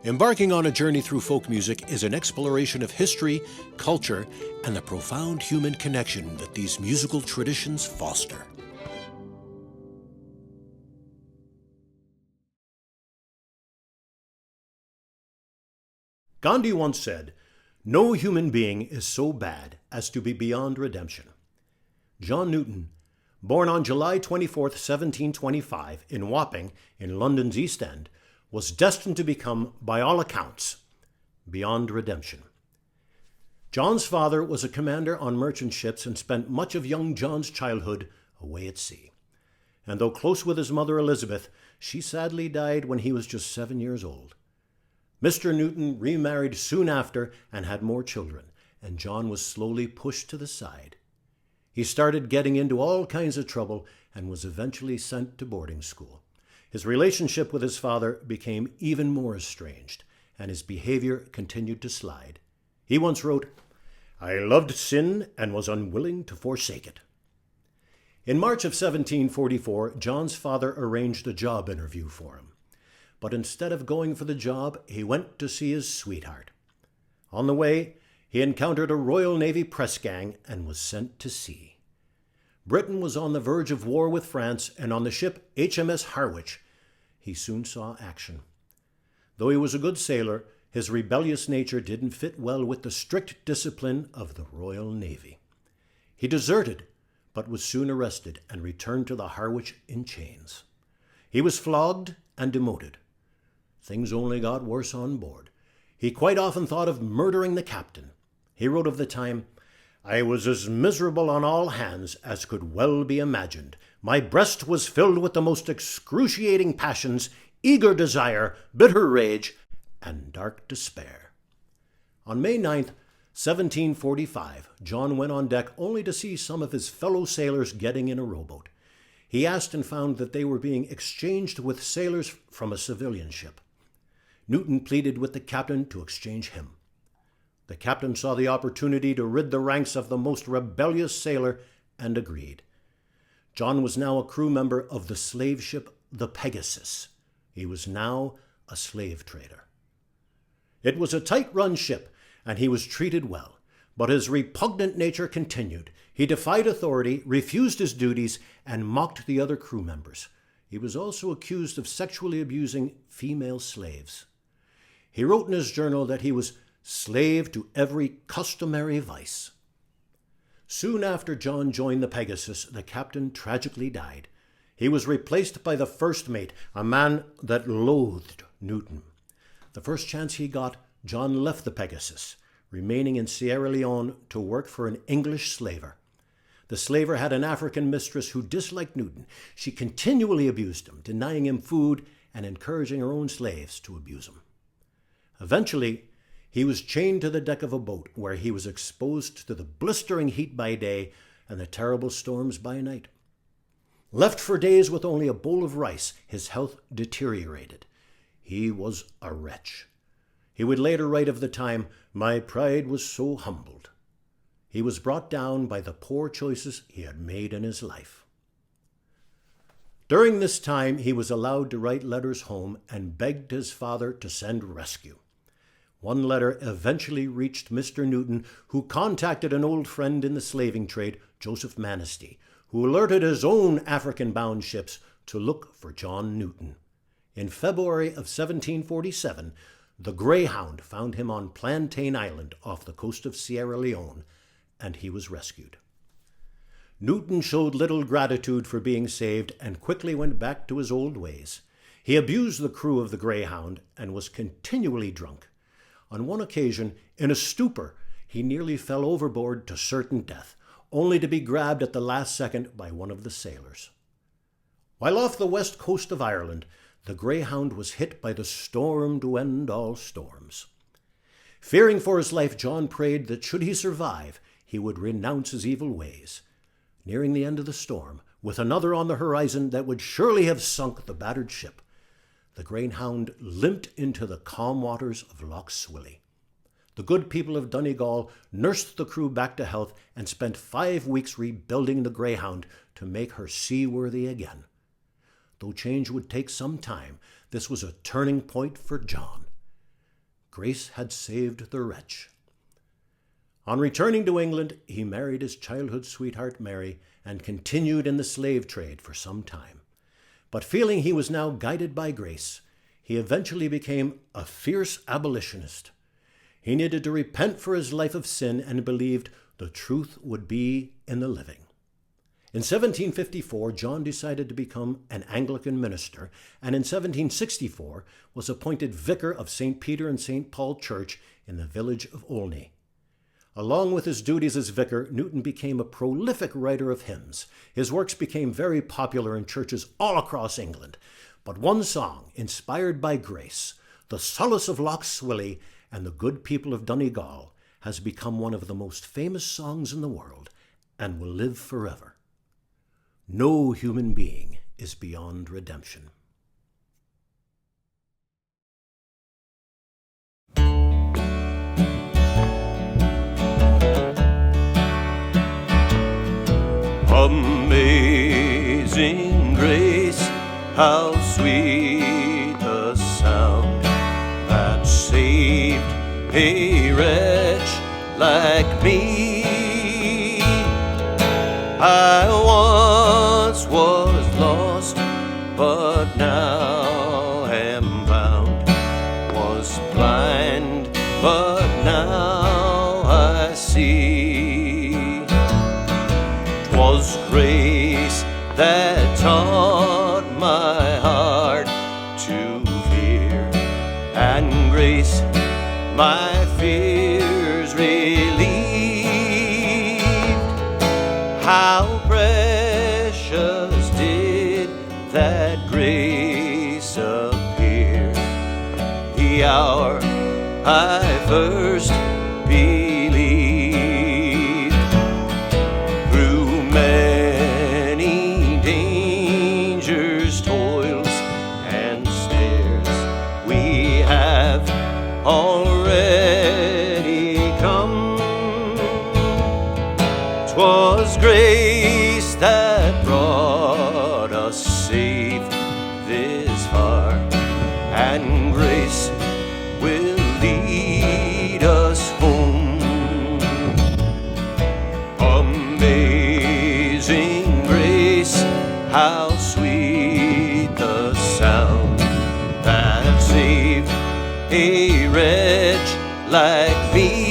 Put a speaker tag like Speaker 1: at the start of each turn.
Speaker 1: Embarking on a journey through folk music is an exploration of history, culture, and the profound human connection that these musical traditions foster. Gandhi once said, "No human being is so bad as to be beyond redemption." John Newton, born on July 24, 1725, in Wapping, in London's East End, was destined to become, by all accounts, beyond redemption. John's father was a commander on merchant ships and spent much of young John's childhood away at sea. And though close with his mother Elizabeth, she sadly died when he was just 7 years old. Mr. Newton remarried soon after and had more children, and John was slowly pushed to the side. He started getting into all kinds of trouble and was eventually sent to boarding school. His relationship with his father became even more estranged, and his behavior continued to slide. He once wrote, "I loved sin and was unwilling to forsake it." In March of 1744, John's father arranged a job interview for him. But instead of going for the job, he went to see his sweetheart. On the way, he encountered a Royal Navy press gang and was sent to sea. Britain was on the verge of war with France, and on the ship HMS Harwich, he soon saw action. Though he was a good sailor, his rebellious nature didn't fit well with the strict discipline of the Royal Navy. He deserted, but was soon arrested and returned to the Harwich in chains. He was flogged and demoted. Things only got worse on board. He quite often thought of murdering the captain. He wrote of the time, "I was as miserable on all hands as could well be imagined. My breast was filled with the most excruciating passions, eager desire, bitter rage, and dark despair." On May 9th, 1745, John went on deck only to see some of his fellow sailors getting in a rowboat. He asked and found that they were being exchanged with sailors from a civilian ship. Newton pleaded with the captain to exchange him. The captain saw the opportunity to rid the ranks of the most rebellious sailor and agreed. John was now a crew member of the slave ship, the Pegasus. He was now a slave trader. It was a tight-run ship, and he was treated well, but his repugnant nature continued. He defied authority, refused his duties, and mocked the other crew members. He was also accused of sexually abusing female slaves. He wrote in his journal that he was slave to every customary vice. Soon after John joined the Pegasus, the captain tragically died. He was replaced by the first mate, a man that loathed Newton. The first chance he got, John left the Pegasus, remaining in Sierra Leone to work for an English slaver. The slaver had an African mistress who disliked Newton. She continually abused him, denying him food and encouraging her own slaves to abuse him. Eventually, he was chained to the deck of a boat where he was exposed to the blistering heat by day and the terrible storms by night. Left for days with only a bowl of rice, his health deteriorated. He was a wretch. He would later write of the time, "My pride was so humbled." He was brought down by the poor choices he had made in his life. During this time, he was allowed to write letters home and begged his father to send rescue. One letter eventually reached Mr. Newton, who contacted an old friend in the slaving trade, Joseph Manistee, who alerted his own African-bound ships to look for John Newton. In February of 1747, the Greyhound found him on Plantain Island off the coast of Sierra Leone, and he was rescued. Newton showed little gratitude for being saved and quickly went back to his old ways. He abused the crew of the Greyhound and was continually drunk. On one occasion, in a stupor, he nearly fell overboard to certain death, only to be grabbed at the last second by one of the sailors. While off the west coast of Ireland, the Greyhound was hit by the storm to end all storms. Fearing for his life, John prayed that should he survive, he would renounce his evil ways. Nearing the end of the storm, with another on the horizon that would surely have sunk the battered ship, the Greyhound limped into the calm waters of Lough Swilly. The good people of Donegal nursed the crew back to health and spent 5 weeks rebuilding the Greyhound to make her seaworthy again. Though change would take some time, this was a turning point for John. grace had saved the wretch. On returning to England, he married his childhood sweetheart Mary and continued in the slave trade for some time. But feeling he was now guided by grace, he eventually became a fierce abolitionist. He needed to repent for his life of sin and believed the truth would be in the living. In 1754, John decided to become an Anglican minister, and in 1764 was appointed vicar of St. Peter and St. Paul Church in the village of Olney. Along with his duties as vicar, Newton became a prolific writer of hymns. His works became very popular in churches all across England. But one song, inspired by grace, the solace of Loch Swilly and the good people of Donegal, has become one of the most famous songs in the world and will live forever. No human being is beyond redemption.
Speaker 2: Amazing grace, how sweet the sound that saved a wretch like me. I once was lost, but now am found, was blind, but now I see. 'Twas grace that taught my heart to fear, and grace my fears relieved. How precious did that grace appear the hour I first believed. Through many dangers, toils, and snares, we have already come. 'Twas grace that brought us safe this far, and grace will lead us home. Amazing grace, how sweet the sound that saved a wretch like me.